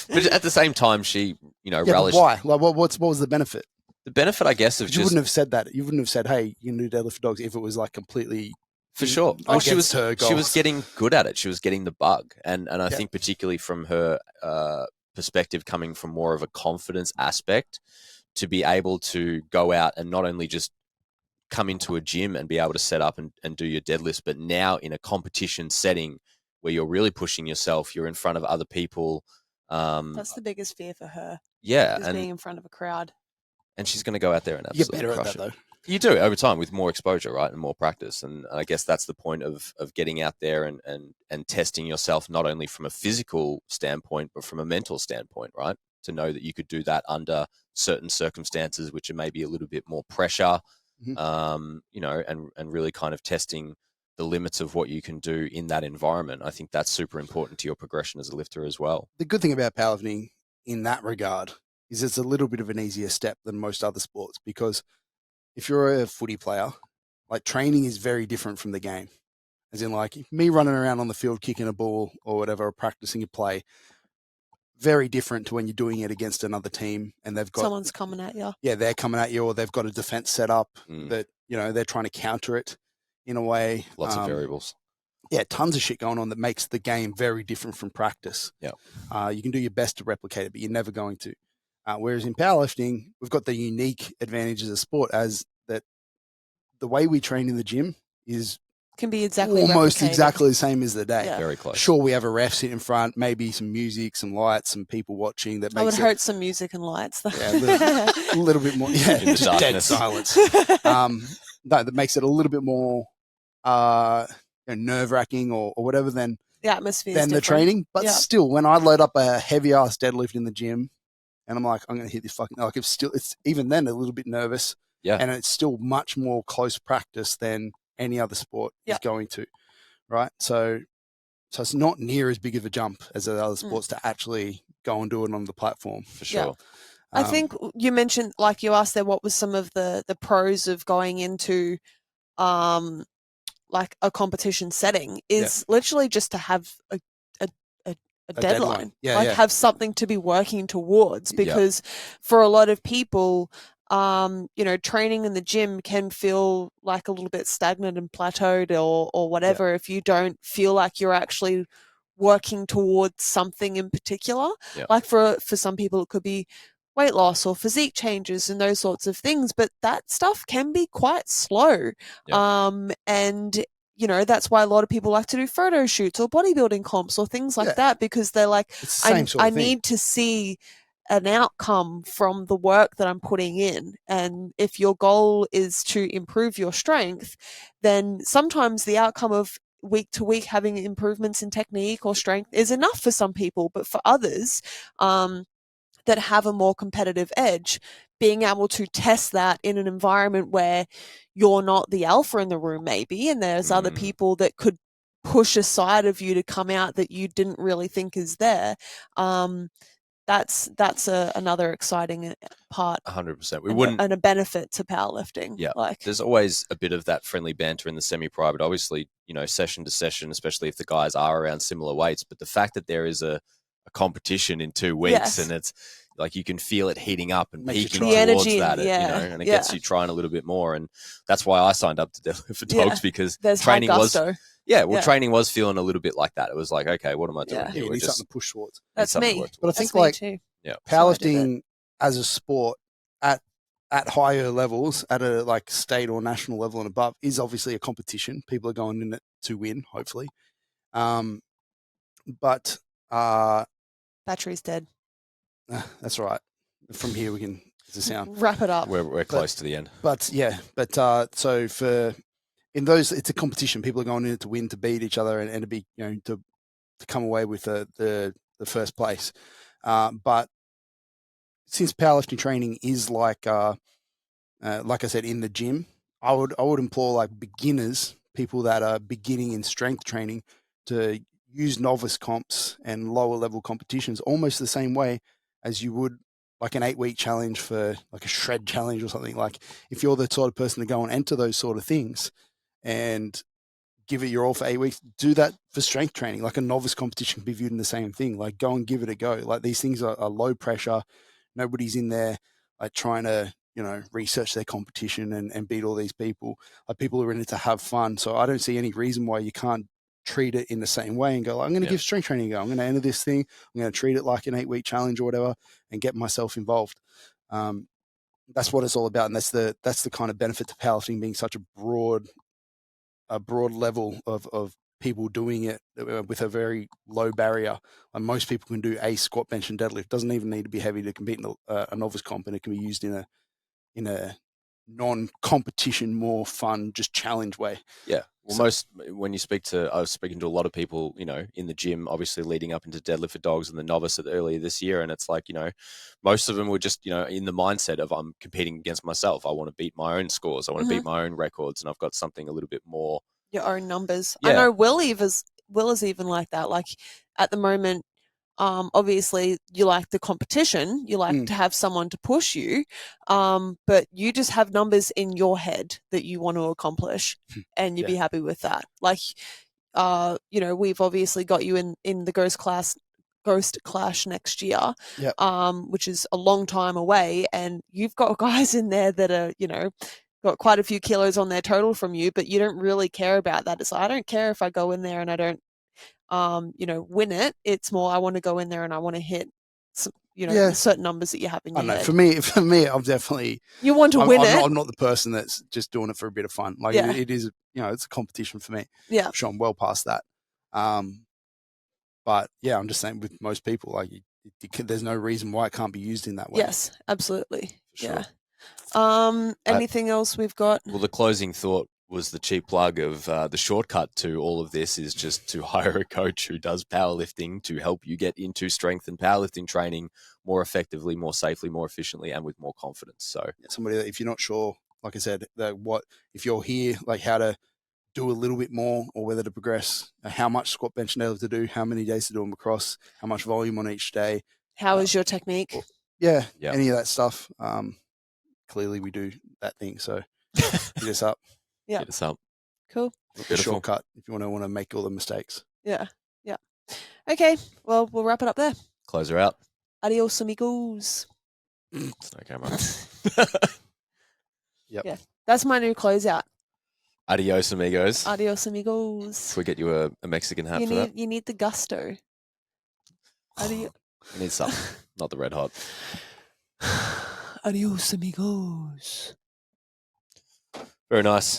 but at the same time, she, relished. Why? Like, what was the benefit? The benefit, I guess, of you wouldn't have said that. You wouldn't have said, "Hey, you can do Deadlift for Dogs," if it was like completely for sure. Oh, she was getting good at it. She was getting the bug, and I think particularly from her perspective, coming from more of a confidence aspect, to be able to go out and not only just come into a gym and be able to set up and do your deadlifts, but now in a competition setting where you're really pushing yourself, you're in front of other people. That's the biggest fear for her. Yeah. And being in front of a crowd. And she's going to go out there and absolutely get better crush at that, it. though. You do over time with more exposure, right? And more practice. And I guess that's the point of getting out there and testing yourself, not only from a physical standpoint, but from a mental standpoint, right? To know that you could do that under certain circumstances, which are maybe a little bit more pressure, and really kind of testing the limits of what you can do in that environment. I think that's super important to your progression as a lifter as well. The good thing about powerlifting in that regard is it's a little bit of an easier step than most other sports, because if you're a footy player, like training is very different from the game. As in, like me running around on the field kicking a ball or whatever, or practicing a play, very different to when you're doing it against another team and they've got someone's coming at you. Yeah, they're coming at you, or they've got a defense set up that, you know, they're trying to counter it in a way. Lots of variables. Yeah, tons of shit going on that makes the game very different from practice. Yeah. You can do your best to replicate it, but you're never going to. Whereas in powerlifting, we've got the unique advantages of sport as that the way we train in the gym can be exactly almost replicated. Exactly the same as the day. Yeah. Very close. Sure, we have a ref sit in front, maybe some music, some lights, some people watching. That makes I would hope some music and lights. Though. Yeah, a little bit more. Yeah, In the just darkness. dead silence. No, that makes it a little bit more nerve wracking or whatever than the atmosphere than the training. But still, when I load up a heavy ass deadlift in the gym, and I'm like, I'm going to hit this fucking like it's even then a little bit nervous. Yeah, and it's still much more close practice than any other sport is going to. Right, so it's not near as big of a jump as the other sports to actually go and do it on the platform. For sure. Yeah. I think you mentioned, like you asked there, what was some of the pros of going into like a competition setting is literally just to have a deadline. Have something to be working towards, because for a lot of people, training in the gym can feel like a little bit stagnant and plateaued or whatever if you don't feel like you're actually working towards something in particular. Like for some people it could be weight loss or physique changes and those sorts of things, but that stuff can be quite slow. And that's why a lot of people like to do photo shoots or bodybuilding comps or things like that, because they're like, I need to see an outcome from the work that I'm putting in. And if your goal is to improve your strength, then sometimes the outcome of week to week having improvements in technique or strength is enough for some people. But for others that have a more competitive edge, being able to test that in an environment where you're not the alpha in the room maybe, and there's other people that could push a side of you to come out that you didn't really think is there, that's another exciting part. 100%. And a benefit to powerlifting. Yeah, like there's always a bit of that friendly banter in the semi-pro, but obviously, session to session, especially if the guys are around similar weights. But the fact that there is a competition in 2 weeks, and it's like you can feel it heating up and peaking towards energy, that, and it gets you trying a little bit more. And that's why I signed up to Deadlift for Dogs, because there's training was training was feeling a little bit like that. It was like, okay, what am I doing here? You need something to push towards. That's me. But I think powerlifting as a sport at higher levels, at a like state or national level and above, is obviously a competition. People are going in it to win, hopefully. But battery's dead. That's all right. From here we can sound wrap it up. We're close to the end. But so in those, it's a competition. People are going in it to win, to beat each other, and to be to come away with the first place. But since powerlifting training is like I said, in the gym, I would implore like beginners, people that are beginning in strength training, to use novice comps and lower level competitions almost the same way as you would like an 8-week challenge for like a shred challenge or something. Like if you're the sort of person to go and enter those sort of things and give it your all for 8 weeks, do that for strength training. Like a novice competition can be viewed in the same thing. Like go and give it a go. Like these things are low pressure. Nobody's in there like trying to, research their competition and beat all these people. Like people are in it to have fun. So I don't see any reason why you can't treat it in the same way and go, I'm going to give strength training a go. I'm going to enter this thing. I'm going to treat it like an 8-week challenge or whatever and get myself involved. That's what it's all about. And that's the kind of benefit to powerlifting being such a broad level of people doing it with a very low barrier. Like most people can do a squat, bench, and deadlift. It doesn't even need to be heavy to compete in a novice comp, and it can be used in a non-competition, more fun, just challenge way. Yeah. Well, when you I was speaking to a lot of people, in the gym, obviously leading up into Deadlift for Dogs and the novice earlier this year. And it's like, most of them were just, in the mindset of I'm competing against myself. I want to beat my own scores. I want to beat my own records. And I've got something a little bit more your own numbers. Yeah. I know Will is even like that. Like at the moment, obviously you like the competition, you like to have someone to push you, but you just have numbers in your head that you want to accomplish, and you'd be happy with that. Like, you know, we've obviously got you in the Ghost Clash next year, which is a long time away, and you've got guys in there that are, you know, got quite a few kilos on their total from you, but you don't really care about that. It's like, I don't care if I go in there and I don't, you know, win it. It's more, I want to go in there and I want to hit some, you know, certain numbers that you have in your head. For me, I'm definitely, you want to win it. I'm not the person that's just doing it for a bit of fun. Like it is, you know, it's a competition for me. Yeah. I'm sure I'm well past that. But yeah, I'm just saying with most people, like there's no reason why it can't be used in that way. Yes, absolutely. Sure. Yeah. Anything else we've got? Well, the closing thought was the cheap plug of the shortcut to all of this is just to hire a coach who does powerlifting to help you get into strength and powerlifting training more effectively, more safely, more efficiently, and with more confidence. So somebody that if you're not sure, like I said, that if you're here, like how to do a little bit more or whether to progress, how much squat, bench, and deadlift to do, how many days to do them across, how much volume on each day. How is your technique? Any of that stuff. Clearly we do that thing. So hit us up. Yeah. Hit us up. Cool. A shortcut if you want to make all the mistakes. Yeah. Yeah. Okay. Well, we'll wrap it up there. Close her out. Adios, amigos. It's no camera. Yep. Yeah. That's my new closeout. Adios, amigos. Adios, amigos. Can we get you a Mexican hat for that? You need the gusto. You need something, not the red hot. Adios, amigos. Very nice.